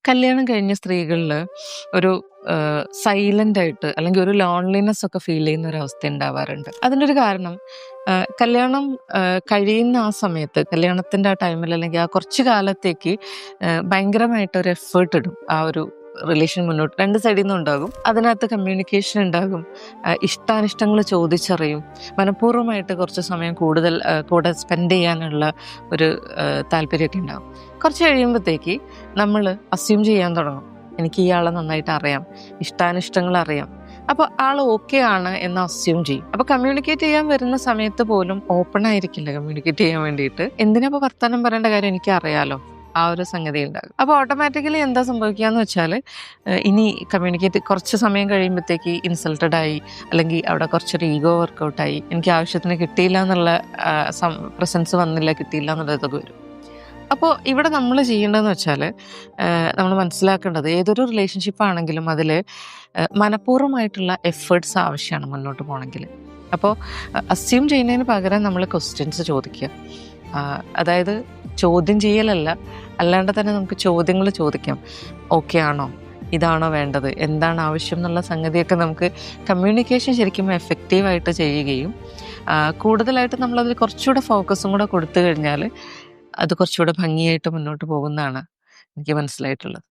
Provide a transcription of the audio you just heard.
കല്യാണം കഴിഞ്ഞ സ്ത്രീകളിൽ ഒരു സൈലന്റ് ആയിട്ട് അല്ലെങ്കിൽ ഒരു ലോൺലിനെസ് ഒക്കെ ഫീൽ ചെയ്യുന്ന ഒരു അവസ്ഥ ഉണ്ടാവാറുണ്ട്. അതിൻ്റെ ഒരു കാരണം കല്യാണം കഴിയുന്ന ആ സമയത്ത്, കല്യാണത്തിൻ്റെ ആ ടൈമിൽ അല്ലെങ്കിൽ ആ കുറച്ച് കാലത്തേക്ക് ഭയങ്കരമായിട്ട് ഒരു എഫേർട്ട് ഇടും. ആ ഒരു റിലേഷൻ മുന്നോട്ട് രണ്ട് സൈഡിൽ നിന്നും ഉണ്ടാകും. അതിനകത്ത് കമ്മ്യൂണിക്കേഷൻ ഉണ്ടാകും, ഇഷ്ടാനിഷ്ടങ്ങൾ ചോദിച്ചറിയും, മനഃപൂർവ്വമായിട്ട് കുറച്ച് സമയം കൂടുതൽ കൂടെ സ്പെൻഡ് ചെയ്യാനുള്ള ഒരു താല്പര്യമൊക്കെ ഉണ്ടാകും. കുറച്ച് കഴിയുമ്പോഴത്തേക്ക് നമ്മൾ അസ്യൂം ചെയ്യാൻ തുടങ്ങും, എനിക്ക് ഇയാളെ നന്നായിട്ട് അറിയാം, ഇഷ്ടാനിഷ്ടങ്ങൾ അറിയാം, അപ്പോൾ ആൾ ഓക്കെ ആണ് എന്ന് അസ്യൂം ചെയ്യും. അപ്പോൾ കമ്മ്യൂണിക്കേറ്റ് ചെയ്യാൻ വരുന്ന സമയത്ത് പോലും ഓപ്പൺ ആയിരിക്കില്ല കമ്മ്യൂണിക്കേറ്റ് ചെയ്യാൻ വേണ്ടിയിട്ട്. എന്തിനാ ഇപ്പോൾ വർത്തമാനം പറയേണ്ട കാര്യം, എനിക്ക് അറിയാലോ, ആ ഒരു സംഗതി ഉണ്ടാകും. അപ്പോൾ ഓട്ടോമാറ്റിക്കലി എന്താ സംഭവിക്കുകയെന്ന് വെച്ചാൽ, ഇനി കമ്മ്യൂണിക്കേറ്റ് കുറച്ച് സമയം കഴിയുമ്പോഴത്തേക്ക് ഇൻസൾട്ടഡ് ആയി, അല്ലെങ്കിൽ അവിടെ കുറച്ചൊരു ഈഗോ വർക്കൗട്ടായി, എനിക്ക് ആവശ്യത്തിന് കിട്ടിയില്ല എന്നുള്ള പ്രസൻസ് വന്നില്ല, കിട്ടിയില്ല എന്നുള്ളതൊക്കെ വരും. അപ്പോൾ ഇവിടെ നമ്മൾ ചെയ്യേണ്ടതെന്ന് വെച്ചാൽ, നമ്മൾ മനസ്സിലാക്കേണ്ടത് ഏതൊരു റിലേഷൻഷിപ്പ് ആണെങ്കിലും അതിൽ മനഃപൂർവ്വമായിട്ടുള്ള എഫേർട്സ് ആവശ്യമാണ് മുന്നോട്ട് പോകണമെങ്കിൽ. അപ്പോൾ അസ്യൂം ചെയ്യുന്നതിന് പകരം നമ്മൾ ക്വസ്റ്റ്യൻസ് ചോദിക്കുക. അതായത് ചോദ്യം ചെയ്യലല്ല, അല്ലാണ്ട് തന്നെ നമുക്ക് ചോദ്യങ്ങൾ ചോദിക്കാം. ഓക്കെ ആണോ, ഇതാണോ വേണ്ടത്, എന്താണ് ആവശ്യം എന്നുള്ള സംഗതിയൊക്കെ നമുക്ക് കമ്മ്യൂണിക്കേഷൻ ശരിക്കും എഫക്റ്റീവായിട്ട് ചെയ്യുകയും കൂടുതലായിട്ട് നമ്മളതിൽ കുറച്ചുകൂടെ ഫോക്കസും കൂടെ കൊടുത്തു കഴിഞ്ഞാൽ അത് കുറച്ചുകൂടെ ഭംഗിയായിട്ട് മുന്നോട്ട് പോകുന്നതാണ് എനിക്ക് മനസ്സിലായിട്ടുള്ളത്.